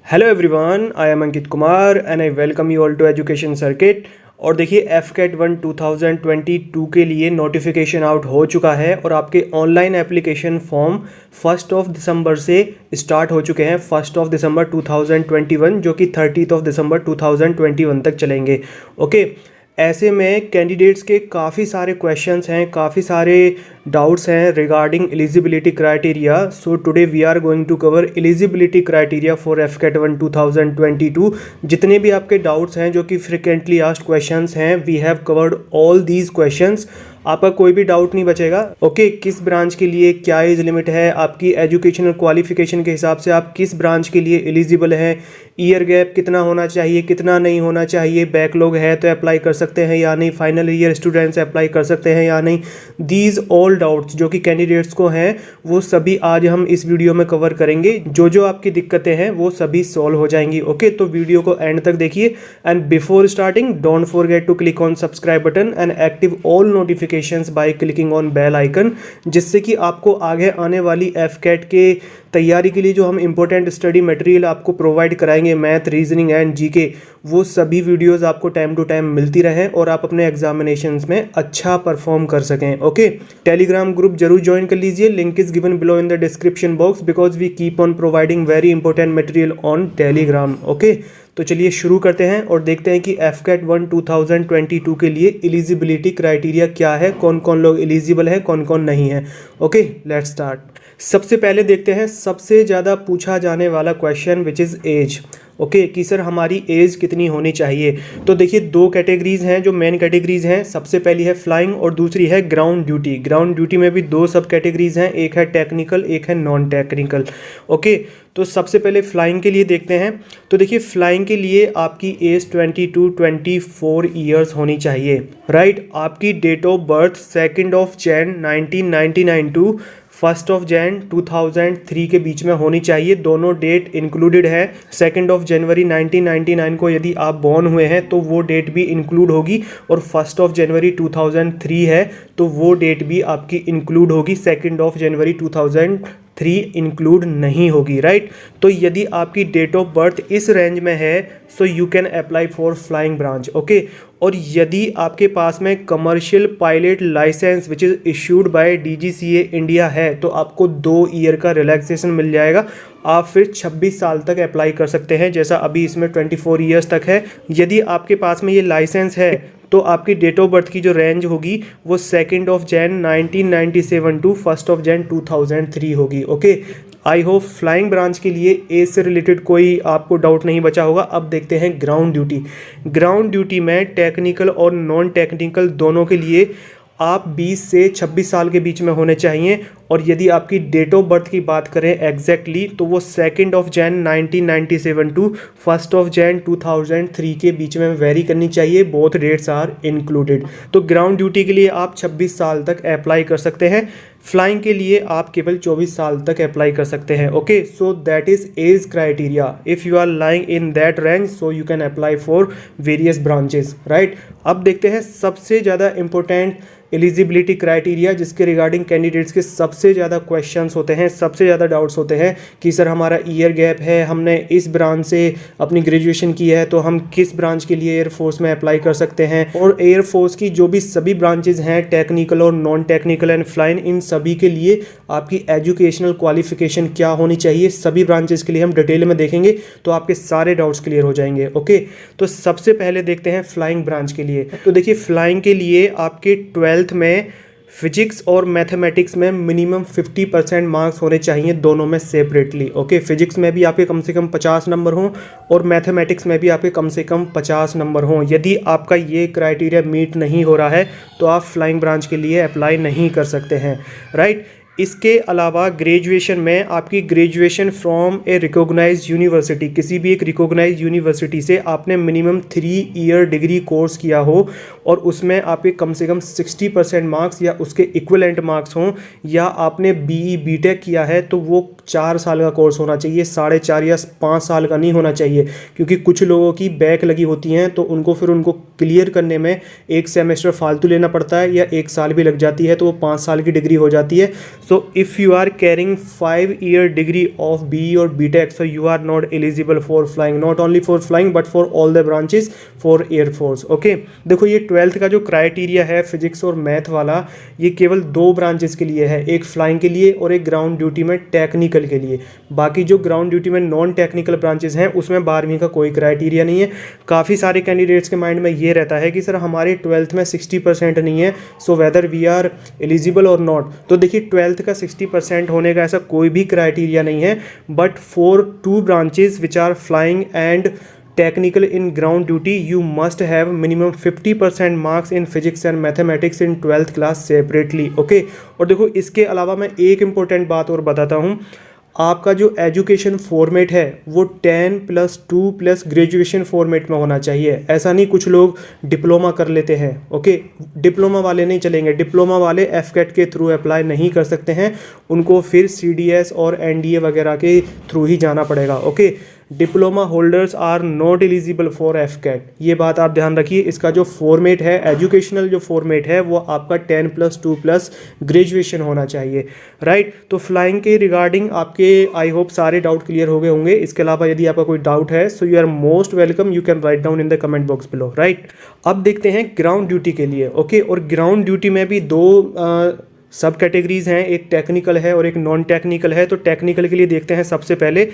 Hello everyone, I am Ankit Kumar and I welcome you all to Education Circuit. और देखिए एफकेट 1 2022 के लिए नोटिफिकेशन आउट हो चुका है और आपके ऑनलाइन एप्लीकेशन फॉर्म 1 दिसंबर से स्टार्ट हो चुके हैं। 1 दिसंबर 2021 जो कि 30 दिसंबर 2021 तक चलेंगे। ओके, ऐसे में कैंडिडेट्स के काफ़ी सारे क्वेश्चंस हैं, काफ़ी सारे डाउट्स हैं regarding eligibility criteria. So today we are going to cover eligibility criteria for AFCAT 1 2022। जितने भी आपके डाउट्स हैं जो कि फ्रिक्वेंटली आस्क्ड क्वेश्चंस हैं, we have covered all these questions. आपका कोई भी डाउट नहीं बचेगा। ओके, किस ब्रांच के लिए क्या एज लिमिट है, आपकी एजुकेशनल क्वालिफिकेशन के हिसाब से आप किस ब्रांच के लिए एलिजिबल हैं, ईयर गैप कितना होना चाहिए, कितना नहीं होना चाहिए, बैकलॉग है तो अप्लाई कर सकते हैं या नहीं, फाइनल ईयर स्टूडेंट्स अप्लाई कर सकते हैं या नहीं। दीज ऑल डाउट्स जो कि कैंडिडेट्स को हैं वो सभी आज हम इस वीडियो में कवर करेंगे। जो जो आपकी दिक्कतें हैं वो सभी सॉल्व हो जाएंगी। ओके, तो वीडियो को एंड तक देखिए and before starting don't forget to click on subscribe button and active all notifications by clicking on bell icon, जिससे कि आपको आगे आने वाली एफकेट के तैयारी के लिए जो हम इंपॉर्टेंट स्टडी मटेरियल आपको प्रोवाइड कराएंगे, मैथ, रीजनिंग एंड जीके, वो सभी वीडियोस आपको टाइम टू टाइम मिलती रहें और आप अपने एग्जामिनेशंस में अच्छा परफॉर्म कर सकें। ओके, टेलीग्राम ग्रुप जरूर ज्वाइन कर लीजिए, link is given below in the description box because we keep on providing very important material on Telegram. Okay, तो चलिए शुरू करते हैं और देखते हैं कि एफकेट 1 2022 के लिए एलिजिबिलिटी क्राइटेरिया क्या है, कौन कौन लोग एलिजिबल है, कौन कौन नहीं है। Okay, let's start. सबसे पहले देखते हैं सबसे ज़्यादा पूछा जाने वाला question which is age. Okay, कि सर हमारी एज कितनी होनी चाहिए। तो देखिए दो कैटेगरीज हैं जो मेन कैटेगरीज हैं। सबसे पहली है फ्लाइंग और दूसरी है ग्राउंड ड्यूटी। ग्राउंड ड्यूटी में भी दो सब कैटेगरीज हैं, एक है टेक्निकल, एक है नॉन टेक्निकल। ओके, तो सबसे पहले फ्लाइंग के लिए देखते हैं। तो देखिए फ्लाइंग के लिए आपकी एज 22-24 ईयर्स होनी चाहिए। राइट, आपकी date of birth 2 Jan 1999 to 1 Jan 2003 के बीच में होनी चाहिए। दोनों डेट इंक्लूडेड है। 2 जनवरी 1999 को यदि आप बॉर्न हुए हैं तो वो डेट भी इंक्लूड होगी, और 1 जनवरी 2003 है तो वो डेट भी आपकी इंक्लूड होगी। 2 जनवरी 2003 इंक्लूड नहीं होगी। राइट, तो यदि आपकी डेट ऑफ बर्थ इस रेंज में है so you can apply for flying branch. Okay, और यदि आपके पास में commercial pilot licence which is issued by DGCA India है तो आपको 2 ईयर का रिलैक्सेशन मिल जाएगा। आप फिर 26 साल तक अप्लाई कर सकते हैं, जैसा अभी इसमें 24 ईयर्स तक है। यदि आपके पास में ये लाइसेंस है तो आपकी डेट ऑफ बर्थ की जो रेंज होगी वो 2 Jan 1997 टू 1 Jan 2003 होगी। Okay, I hope flying branch के लिए एज से रिलेटेड कोई आपको डाउट नहीं बचा होगा। अब देखते हैं ग्राउंड ड्यूटी। ग्राउंड ड्यूटी में टेक्निकल और नॉन टेक्निकल दोनों के लिए आप 20 से 26 साल के बीच में होने चाहिए। और यदि आपकी डेट ऑफ बर्थ की बात करें एग्जैक्टली तो वो 2 Jan 1997 टू 1 Jan 2003 के बीच में वेरी करनी चाहिए। Both dates are included. तो ग्राउंड ड्यूटी के लिए आप 26 साल तक अप्लाई कर सकते हैं। फ्लाइंग के लिए आप केवल 24 साल तक अप्लाई कर सकते हैं। Okay, so that is age criteria. If you are lying in that range so you can apply for various branches. Right, अब देखते हैं सबसे ज़्यादा इंपॉर्टेंट एलिजिबिलिटी क्राइटेरिया जिसके रिगार्डिंग कैंडिडेट्स के सबसे ज़्यादा क्वेश्चंस होते हैं, सबसे ज़्यादा डाउट्स होते हैं कि सर हमारा ईयर गैप है, हमने इस ब्रांच से अपनी ग्रेजुएशन की है तो हम किस ब्रांच के लिए एयरफोर्स में अप्लाई कर सकते हैं। और एयरफोर्स की जो भी सभी ब्रांचेज हैं टेक्निकल और नॉन टेक्निकल एंड फ्लाइन, इन सभी के लिए आपकी एजुकेशनल क्वालिफिकेशन क्या होनी चाहिए, सभी ब्रांचेस के लिए हम डिटेल में देखेंगे तो आपके सारे डाउट्स क्लियर हो जाएंगे। ओके, तो सबसे पहले देखते हैं फ्लाइंग ब्रांच के लिए। तो देखिए फ्लाइंग के लिए आपके 12th में फिजिक्स और मैथमेटिक्स में मिनिमम 50% मार्क्स होने चाहिए, दोनों में सेपरेटली। ओके, फिजिक्स में भी आपके कम से कम 50 नंबर हों और मैथमेटिक्स में भी आपके कम से कम 50 नंबर हों। यदि आपका ये क्राइटेरिया मीट नहीं हो रहा है तो आप फ्लाइंग ब्रांच के लिए अप्लाई नहीं कर सकते हैं। राइट, इसके अलावा ग्रेजुएशन में आपकी graduation from a recognised university, किसी भी एक रिकॉग्नाइज्ड यूनिवर्सिटी से आपने मिनिमम 3 ईयर डिग्री कोर्स किया हो और उसमें आपके कम से कम 60% मार्क्स या उसके इक्विवेलेंट मार्क्स हों, या आपने BE BTech किया है तो वो 4 साल का कोर्स होना चाहिए, 4.5 या 5 साल का नहीं होना चाहिए। क्योंकि कुछ लोगों की बैक लगी होती हैं तो उनको क्लियर करने में 1 सेमेस्टर फालतू लेना पड़ता है या 1 साल भी लग जाती है तो वो 5 साल की डिग्री हो जाती है। So if you are carrying 5-year degree of BE or BTech, so you are not eligible for flying, not only for flying but for all the branches for Air Force. Okay देखो ये 12th का जो criteria है physics और math वाला, ये केवल 2 branches के लिए है, एक फ्लाइंग के लिए और एक ग्राउंड ड्यूटी में टेक्निकल के लिए। बाकी जो ग्राउंड ड्यूटी में नॉन टेक्निकल ब्रांचेस हैं उसमें 12वीं का कोई क्राइटेरिया नहीं है। काफ़ी सारे कैंडिडेट्स के माइंड में ये रहता है कि सर हमारे 12th में 60% नहीं है, so whether we are eligible और नॉट। तो देखिए 12th का 60% होने का ऐसा कोई भी क्राइटेरिया नहीं है, but for 2 branches which are flying and technical in ground duty you must have minimum 50% marks in physics and mathematics in 12th class separately. Okay और देखो इसके अलावा मैं एक इम्पोर्टेंट बात और बताता हूँ, आपका जो एजुकेशन फॉर्मेट है वो 10+2+ ग्रेजुएशन फॉर्मेट में होना चाहिए। ऐसा नहीं कुछ लोग डिप्लोमा कर लेते हैं, ओके डिप्लोमा वाले नहीं चलेंगे, डिप्लोमा वाले FCAT के थ्रू अप्लाई नहीं कर सकते हैं, उनको फिर CDS और NDA वगैरह के थ्रू ही जाना पड़ेगा। Okay diploma holders are not eligible for FCAT, ये बात आप ध्यान रखिए। इसका जो फॉर्मेट है एजुकेशनल जो फॉर्मेट है वो आपका 10+2+ ग्रेजुएशन होना चाहिए, राइट। तो फ्लाइंग के रिगार्डिंग आपके आई होप सारे डाउट क्लियर हो गए होंगे। इसके अलावा यदि आपका कोई डाउट है so you are most welcome, you can write down in the comment box below, right. अब देखते हैं ग्राउंड ड्यूटी के लिए। ओके और ग्राउंड ड्यूटी में भी 2 सब कैटेगरीज हैं, एक टेक्निकल है और एक नॉन टेक्निकल है। तो टेक्निकल के लिए देखते हैं सबसे पहले।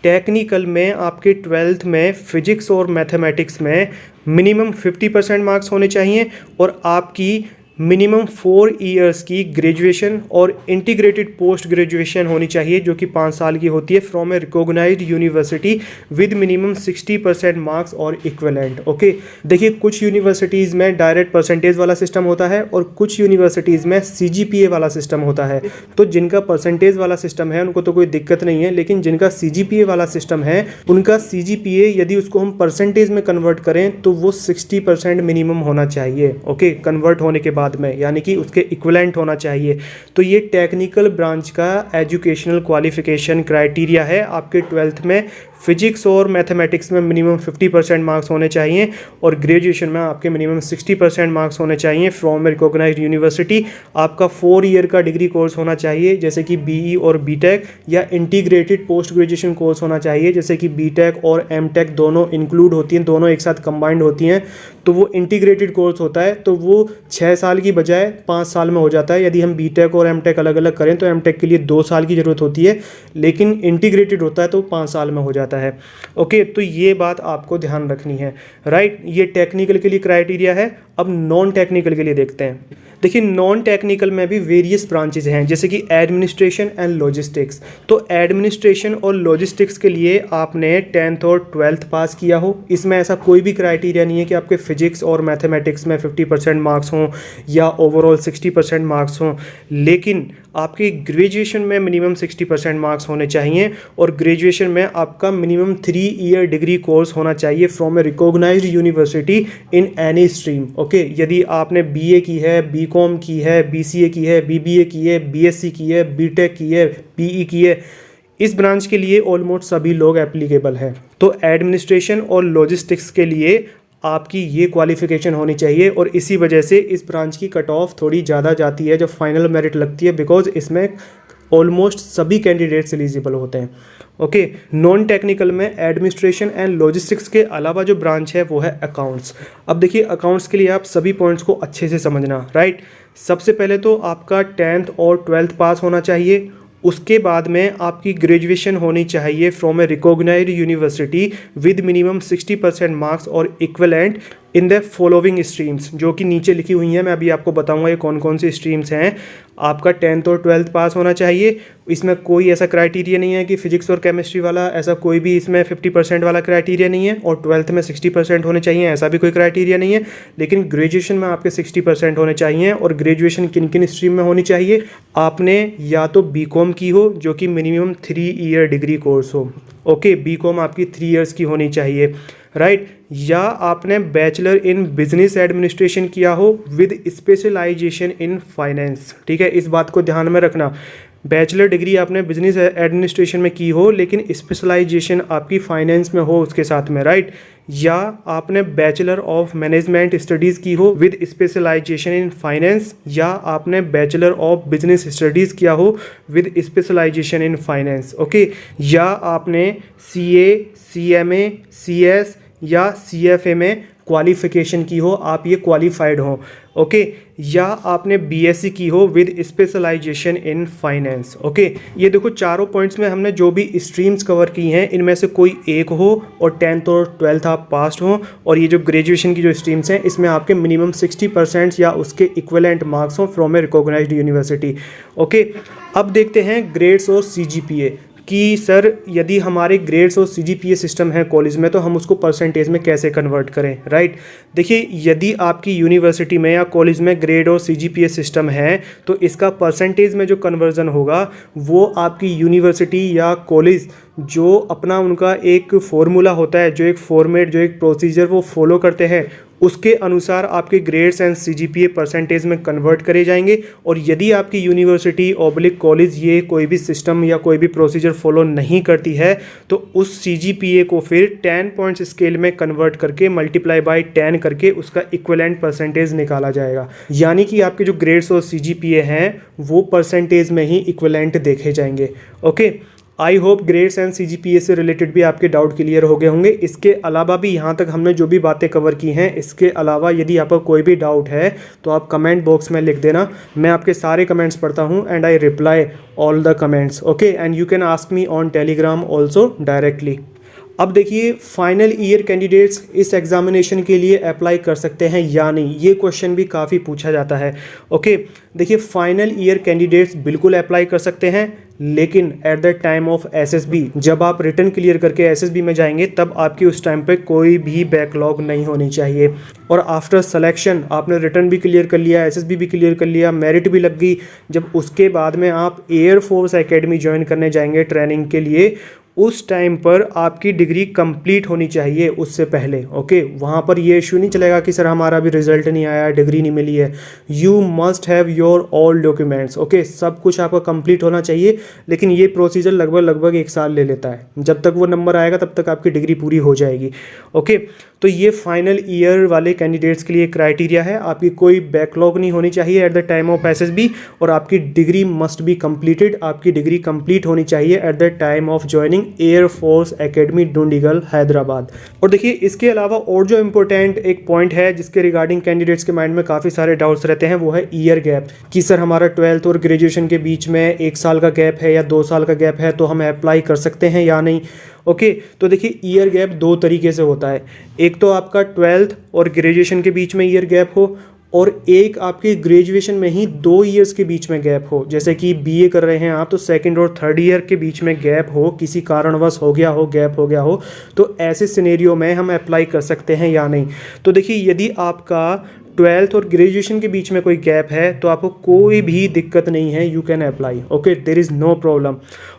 टेक्निकल में आपके 12th में फिजिक्स और मैथमेटिक्स में मिनिमम 50% मार्क्स होने चाहिए और आपकी मिनिमम 4 इयर्स की ग्रेजुएशन और इंटीग्रेटेड पोस्ट ग्रेजुएशन होनी चाहिए जो कि 5 साल की होती है from a recognised university with minimum 60% marks और इक्विवेलेंट। ओके देखिए कुछ यूनिवर्सिटीज़ में डायरेक्ट परसेंटेज वाला सिस्टम होता है और कुछ यूनिवर्सिटीज़ में CGPA वाला सिस्टम होता है। तो जिनका परसेंटेज वाला सिस्टम है उनको तो कोई दिक्कत नहीं है, लेकिन जिनका CGPA वाला सिस्टम है उनका CGPA यदि उसको हम परसेंटेज में कन्वर्ट करें तो वो 60% मिनिमम होना चाहिए। ओके कन्वर्ट होने के बाद में, यानी कि उसके इक्विवेलेंट होना चाहिए। तो ये टेक्निकल ब्रांच का एजुकेशनल क्वालिफिकेशन क्राइटेरिया है। आपके 12th में फिजिक्स और मैथमेटिक्स में मिनिमम 50% मार्क्स होने चाहिए और ग्रेजुएशन में आपके मिनिमम 60% मार्क्स होने चाहिए फ्रॉम ए रिकॉग्नाइज्ड यूनिवर्सिटी। आपका 4 ईयर का डिग्री कोर्स होना चाहिए जैसे कि BE और BTech, या इंटीग्रेटेड पोस्ट ग्रेजुएशन कोर्स होना चाहिए जैसे कि BTech और MTech दोनों इंक्लूड होती हैं, दोनों एक साथ कंबाइंड होती हैं। तो वो इंटीग्रेटेड कोर्स होता है तो वो 6 साल की बजाय 5 साल में हो जाता है। यदि हम BTech और MTech अलग अलग करें तो MTech के लिए 2 साल की ज़रूरत होती है, लेकिन इंटीग्रेटेड होता है तो 5 साल में हो जाता है। ओके तो ये बात आपको ध्यान रखनी है, राइट। ये टेक्निकल के लिए क्राइटेरिया है। अब नॉन टेक्निकल के लिए देखते हैं। देखिए नॉन टेक्निकल में भी वेरियस ब्रांचेज हैं जैसे कि एडमिनिस्ट्रेशन एंड लॉजिस्टिक्स। तो एडमिनिस्ट्रेशन और लॉजिस्टिक्स के लिए आपने 10th और 12th पास किया हो, इसमें ऐसा कोई भी क्राइटेरिया नहीं है कि आपके फिजिक्स और मैथमेटिक्स में 50% मार्क्स हों या ओवरऑल 60% मार्क्स हों, लेकिन आपकी ग्रेजुएशन में मिनिमम 60% मार्क्स होने चाहिए और ग्रेजुएशन में आपका मिनिमम 3 ईयर डिग्री कोर्स होना चाहिए from a recognised university in any stream. Okay यदि आपने BA की है, BCom की है, BCA की है, BBA की है, BSc की है, BTech की है, PE की है, इस ब्रांच के लिए ऑलमोस्ट सभी लोग एप्लीकेबल हैं। तो एडमिनिस्ट्रेशन और लॉजिस्टिक्स के लिए आपकी ये क्वालिफिकेशन होनी चाहिए और इसी वजह से इस ब्रांच की कट ऑफ थोड़ी ज़्यादा जाती है जब फाइनल मेरिट लगती है, बिकॉज इसमें ऑलमोस्ट सभी कैंडिडेट्स एलिजिबल होते हैं। ओके नॉन टेक्निकल में एडमिनिस्ट्रेशन एंड लॉजिस्टिक्स के अलावा जो ब्रांच है वो है अकाउंट्स। अब देखिए अकाउंट्स के लिए आप सभी पॉइंट्स को अच्छे से समझना, राइट। सबसे पहले तो आपका 10th और 12th पास होना चाहिए, उसके बाद में आपकी ग्रेजुएशन होनी चाहिए from a recognised university with minimum 60% marks और equivalent in the following streams, जो कि नीचे लिखी हुई हैं। मैं अभी आपको बताऊंगा ये कौन कौन सी स्ट्रीम्स हैं। आपका 10th और 12th पास होना चाहिए, इसमें कोई ऐसा क्राइटेरिया नहीं है कि फिजिक्स और केमिस्ट्री वाला, ऐसा कोई भी इसमें 50% वाला क्राइटेरिया नहीं है, और 12th में 60% होने चाहिए ऐसा भी कोई क्राइटेरिया नहीं है। लेकिन ग्रेजुएशन में आपके 60% होने चाहिए। और ग्रेजुएशन किन किन स्ट्रीम में होनी चाहिए? आपने या तो BCom की हो जो कि मिनिमम 3 ईयर डिग्री कोर्स हो, ओके BCom आपकी 3 इयर्स की होनी चाहिए, राइट। या आपने बैचलर इन बिजनेस एडमिनिस्ट्रेशन किया हो विद स्पेशलाइजेशन इन फाइनेंस, ठीक है, इस बात को ध्यान में रखना। बैचलर डिग्री आपने बिजनेस एडमिनिस्ट्रेशन में की हो लेकिन स्पेशलाइजेशन आपकी फाइनेंस में हो उसके साथ में, राइट। या आपने बैचलर ऑफ मैनेजमेंट स्टडीज़ की हो विद स्पेशलाइजेशन इन फाइनेंस, या आपने बैचलर ऑफ बिजनेस स्टडीज़ किया हो with specialisation in finance, okay. या आपने CA, CMA, CS या CFA में क्वालिफिकेशन की हो, आप ये क्वालिफाइड हो, ओके। या आपने BSc की हो with specialisation in finance, okay. ये देखो चारों पॉइंट्स में हमने जो भी स्ट्रीम्स कवर की हैं इनमें से कोई एक हो और 10th और 12th आप पास्ड हो, और ये जो ग्रेजुएशन की जो स्ट्रीम्स हैं इसमें आपके मिनिमम 60% या उसके इक्विवेलेंट मार्क्स हो from a recognised university, okay. अब देखते हैं ग्रेड्स और CGPA कि सर यदि हमारे ग्रेड्स और CGPA सिस्टम है कॉलेज में तो हम उसको परसेंटेज में कैसे कन्वर्ट करें, राइट। देखिए यदि आपकी यूनिवर्सिटी में या कॉलेज में ग्रेड और CGPA सिस्टम है तो इसका परसेंटेज में जो कन्वर्जन होगा वो आपकी यूनिवर्सिटी या कॉलेज जो अपना उनका एक फॉर्मूला होता है, जो एक फॉर्मेट, जो एक प्रोसीजर वो फॉलो करते हैं उसके अनुसार आपके ग्रेड्स एंड CGPA परसेंटेज में कन्वर्ट करे जाएंगे। और यदि आपकी यूनिवर्सिटी ऑब्लिक कॉलेज ये कोई भी सिस्टम या कोई भी प्रोसीजर फॉलो नहीं करती है तो उस CGPA को फिर 10 पॉइंट्स स्केल में कन्वर्ट करके मल्टीप्लाई बाय 10 करके उसका इक्विवेलेंट परसेंटेज निकाला जाएगा। यानी कि आपके जो ग्रेड्स और CGPA हैं वो परसेंटेज में ही इक्विवेलेंट देखे जाएंगे, okay. I hope grades and CGPA से रिलेटेड भी आपके डाउट क्लियर हो गए होंगे। इसके अलावा भी यहाँ तक हमने जो भी बातें कवर की हैं इसके अलावा यदि आपका कोई भी डाउट है तो आप कमेंट बॉक्स में लिख देना, मैं आपके सारे कमेंट्स पढ़ता हूँ and I reply all the comments, okay. And you can ask me on Telegram also directly. अब देखिए फाइनल ईयर कैंडिडेट्स इस एग्जामिनेशन के लिए अप्लाई कर सकते हैं या नहीं, ये क्वेश्चन भी काफ़ी पूछा जाता है, ओके। देखिए फाइनल ईयर कैंडिडेट्स बिल्कुल अप्लाई कर सकते हैं लेकिन at the time of SSB जब आप रिटर्न क्लियर करके SSB में जाएंगे तब आपकी उस टाइम पे कोई भी बैकलॉग नहीं होनी चाहिए। और आफ्टर सिलेक्शन आपने रिटर्न भी क्लियर कर लिया, SSB भी क्लियर कर लिया, मेरिट भी लग गई, जब उसके बाद में आप एयरफोर्स एकेडमी ज्वाइन करने जाएंगे ट्रेनिंग के लिए उस टाइम पर आपकी डिग्री कंप्लीट होनी चाहिए उससे पहले, ओके। वहाँ पर ये इशू नहीं चलेगा कि सर हमारा भी रिजल्ट नहीं आया, डिग्री नहीं मिली है। You must have your all documents, okay. सब कुछ आपका कंप्लीट होना चाहिए लेकिन ये प्रोसीजर लगभग 1 साल ले लेता है। जब तक वो नंबर आएगा तब तक आपकी डिग्री पूरी हो जाएगी, ओके। तो ये फाइनल ईयर वाले कैंडिडेट्स के लिए क्राइटेरिया है, आपकी कोई बैकलॉग नहीं होनी चाहिए at the time of SSB और आपकी डिग्री मस्ट बी कंप्लीटेड, आपकी डिग्री कंप्लीट होनी चाहिए at the time of joining air force academy Dundigal Hyderabad. और देखिए इसके अलावा और जो इम्पोर्टेंट एक पॉइंट है जिसके रिगार्डिंग कैंडिडेट्स के माइंड में काफ़ी सारे डाउट्स रहते हैं वो है ईयर गैप, कि सर हमारा 12th और ग्रेजुएशन के बीच में 1 साल का गैप है या 2 साल का गैप है तो हम अप्लाई कर सकते हैं या नहीं, ओके। तो देखिए ईयर गैप 2 तरीके से होता है, एक तो आपका 12th और ग्रेजुएशन के बीच में ईयर गैप हो और एक आपके ग्रेजुएशन में ही 2 ईयर्स के बीच में गैप हो, जैसे कि BA कर रहे हैं आप तो 2nd और 3rd ईयर के बीच में गैप हो, किसी कारणवश हो गया हो, गैप हो गया हो, तो ऐसे सिनेरियो में हम अप्लाई कर सकते हैं या नहीं। तो देखिए यदि आपका 12th और ग्रेजुएशन के बीच में कोई गैप है तो आपको कोई भी दिक्कत नहीं है, you can apply, okay, there is no problem.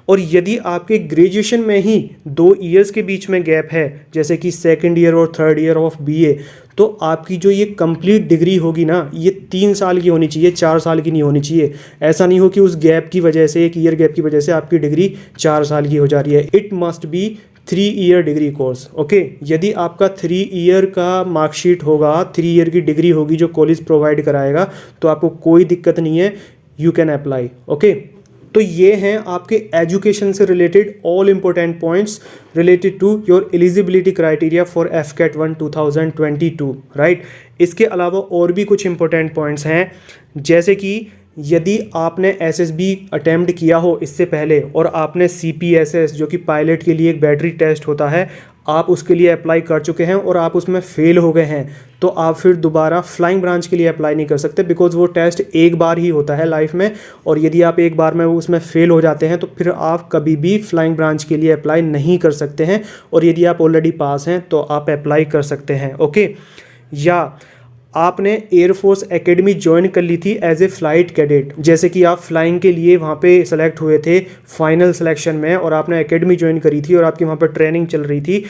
और यदि आपके ग्रेजुएशन में ही 2 ईयर्स के बीच में गैप है जैसे कि 2nd ईयर और 3rd ईयर ऑफ BA तो आपकी जो ये कंप्लीट डिग्री होगी ना ये 3 साल की होनी चाहिए, 4 साल की नहीं होनी चाहिए। ऐसा नहीं हो कि उस गैप की वजह से, 1 ईयर गैप की वजह से आपकी डिग्री 4 साल की हो जा रही है। It must be 3 year degree course, okay. यदि आपका 3 ईयर का मार्कशीट होगा, 3 ईयर की डिग्री होगी जो कॉलेज प्रोवाइड कराएगा तो आपको कोई दिक्कत नहीं है, यू कैन अप्लाई, ओके। तो ये हैं आपके एजुकेशन से related all important points related to your eligibility criteria for FCAT 1 2022, right. इसके अलावा और भी कुछ इंपॉर्टेंट पॉइंट्स हैं जैसे कि यदि आपने SSB अटैम्प्ट किया हो इससे पहले और आपने CPSS जो कि पायलट के लिए एक बैटरी टेस्ट होता है आप उसके लिए अप्लाई कर चुके हैं और आप उसमें फेल हो गए हैं तो आप फिर दोबारा फ्लाइंग ब्रांच के लिए अप्लाई नहीं कर सकते बिकॉज वो टेस्ट एक बार ही होता है लाइफ में और यदि आप एक बार में उसमें फेल हो जाते हैं तो फिर आप कभी भी फ्लाइंग ब्रांच के लिए अप्लाई नहीं कर सकते हैं और यदि आप ऑलरेडी पास हैं तो आप अप्लाई कर सकते हैं, ओके। या आपने एयरफोर्स एकेडमी ज्वाइन कर ली थी एज ए फ्लाइट कैडेट, जैसे कि आप फ्लाइंग के लिए वहाँ पे सेलेक्ट हुए थे फाइनल सिलेक्शन में और आपने एकेडमी ज्वाइन करी थी और आपकी वहाँ पर ट्रेनिंग चल रही थी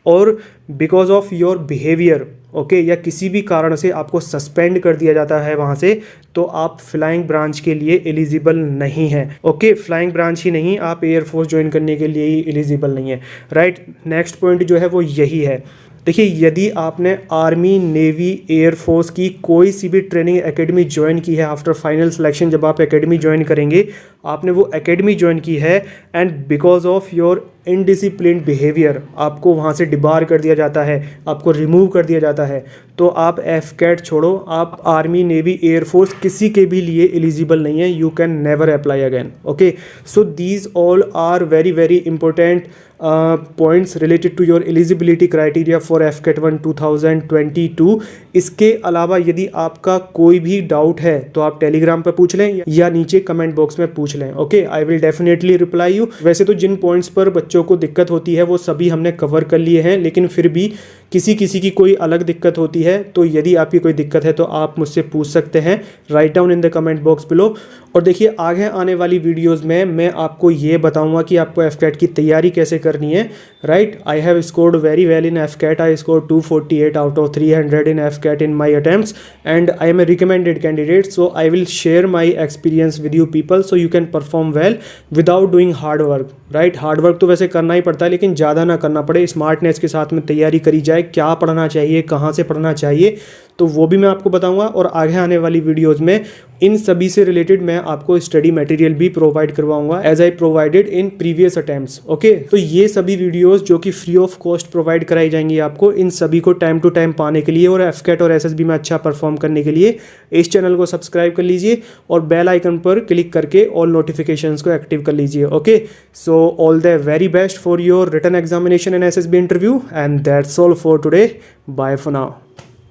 और because of your behaviour okay या किसी भी कारण से आपको सस्पेंड कर दिया जाता है वहाँ से, तो आप फ्लाइंग ब्रांच के लिए एलिजिबल नहीं है। ओके, फ्लाइंग ब्रांच ही नहीं, आप एयरफोर्स ज्वाइन करने के लिए ही एलिजिबल नहीं है। राइट, नेक्स्ट पॉइंट जो है वो यही है। देखिए, यदि आपने आर्मी, नेवी, एयरफोर्स की कोई सी भी ट्रेनिंग एकेडमी ज्वाइन की है आफ्टर फाइनल सिलेक्शन, जब आप एकेडमी ज्वाइन करेंगे, आपने वो एकेडमी ज्वाइन की है and because of your indisciplined behaviour आपको वहाँ से डिबार कर दिया जाता है, आपको रिमूव कर दिया जाता है, तो आप एफकेट छोड़ो, आप आर्मी, नेवी, एयरफोर्स किसी के भी लिए एलिजिबल नहीं है। You can never apply again. Okay, so these all are very very important points related to your eligibility criteria for AFCAT 1 2022। इसके अलावा यदि आपका कोई भी डाउट है तो आप टेलीग्राम पर पूछ लें या नीचे कमेंट बॉक्स में पूछ लें। Okay, I will definitely reply you. वैसे तो जिन पॉइंट्स पर बच्चों को दिक्कत होती है वो सभी हमने कवर कर लिए हैं, लेकिन फिर भी किसी की कोई अलग दिक्कत होती है, तो यदि आपकी कोई दिक्कत है तो आप मुझसे पूछ सकते हैं। Right down in the comment box below. और देखिए, आगे आने वाली वीडियोस में मैं आपको ये बताऊंगा कि आपको एफकेट की तैयारी कैसे करनी है। Right, I have scored very well in AFCAT. I scored 248 out of 300 in AFCAT in my attempts and I am a recommended candidate, so I will share my experience with you people so you can perform well without doing hard work. Right, hard work तो वैसे करना ही पड़ता है, लेकिन ज़्यादा ना करना पड़े, स्मार्टनेस के साथ में तैयारी करी जाए। क्या पढ़ना चाहिए, कहाँ से पढ़ना चाहिए, तो वो भी मैं आपको बताऊंगा। और आगे आने वाली वीडियोस में इन सभी से रिलेटेड मैं आपको स्टडी मटेरियल भी प्रोवाइड करवाऊंगा as I provided in previous attempts. Okay, तो ये सभी वीडियोस जो कि फ्री ऑफ कॉस्ट प्रोवाइड कराई जाएंगी आपको, इन सभी को टाइम टू टाइम पाने के लिए और एफकेट और एसएसबी में अच्छा परफॉर्म करने के लिए इस चैनल को सब्सक्राइब कर लीजिए और बेल आइकन पर क्लिक करके ऑल नोटिफिकेशंस को एक्टिव कर लीजिए। Okay, so all the very best for your written examination and SSB interview and that's all for today. Bye for now.